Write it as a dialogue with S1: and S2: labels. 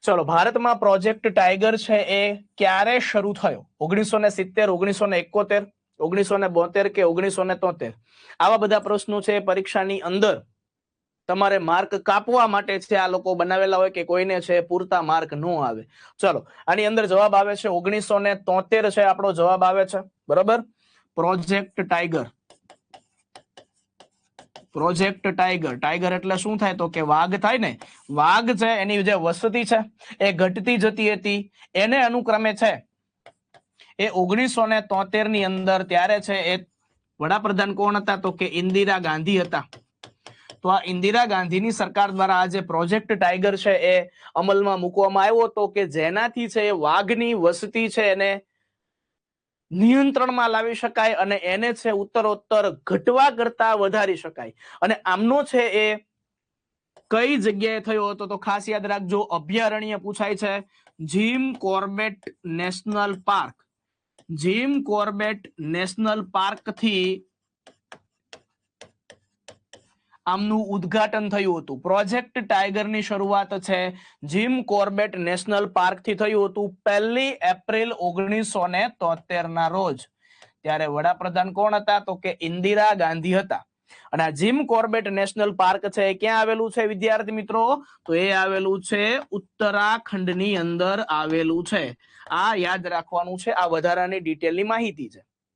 S1: ચલો, ભારતમાં project tiger છે એ ક્યારે શરૂ થયો? 1970, 1971, 1972 કે 1973? આવા બધા પ્રશ્નો છે પરીક્ષાની અંદર તમારે માર્ક કાપવા માટે છે આ લોકો બનાવેલા હોય કે કોઈને છે પૂરતા માર્ક ન આવે. ચલો, આની અંદર જવાબ આવે છે 1973 છે આપણો જવાબ આવે છે. બરોબર, project tiger. Project tiger, tiger એટલે શું થાય તો કે વાઘ થાય ને. વાઘ છે એની જે વસતી છે એ ઘટતી જતી હતી, એને અનુક્રમે છે એ 1973 ની અંદર ત્યારે છે એ વડાપ્રધાન કોણ હતા તો કે ઇન્દિરા ગાંધી હતા. તો આ ઇન્દિરા ગાંધીની સરકાર દ્વારા આ જે પ્રોજેક્ટ ટાઈગર છે એ અમલમાં મૂકવામાં આવ્યો હતો કે જેનાથી છે વાઘની વસતી છે એને નિયંત્રણમાં લાવી શકાય અને એને છે ઉત્તરોત્તર ઘટવા કરતા વધારી શકાય. અને આમનો છે એ કઈ જગ્યાએ થયો હતો તો ખાસ યાદ રાખજો, અભયારણ્ય પૂછાય છે, Jim Corbett national park. Jim Corbett national park થી આમનું ઉદ્ઘાટન થયું હતું. પ્રોજેક્ટ ટાઈગરની શરૂઆત છે જીમ કોર્બેટ નેશનલ પાર્ક થી થયું હતું 1 એપ્રિલ 1973 ના રોજ. ત્યારે વડાપ્રધાન કોણ હતા તો કે ઇન્દિરા ગાંધી હતા. અને આ જીમ કોર્બેટ નેશનલ પાર્ક છે એ ક્યાં આવેલું છે વિદ્યાર્થી મિત્રો? તો એ આવેલું છે ઉત્તરાખંડની અંદર આવેલું છે. આ યાદ રાખવાનું છે, આ વધારાની ડિટેલની માહિતી છે.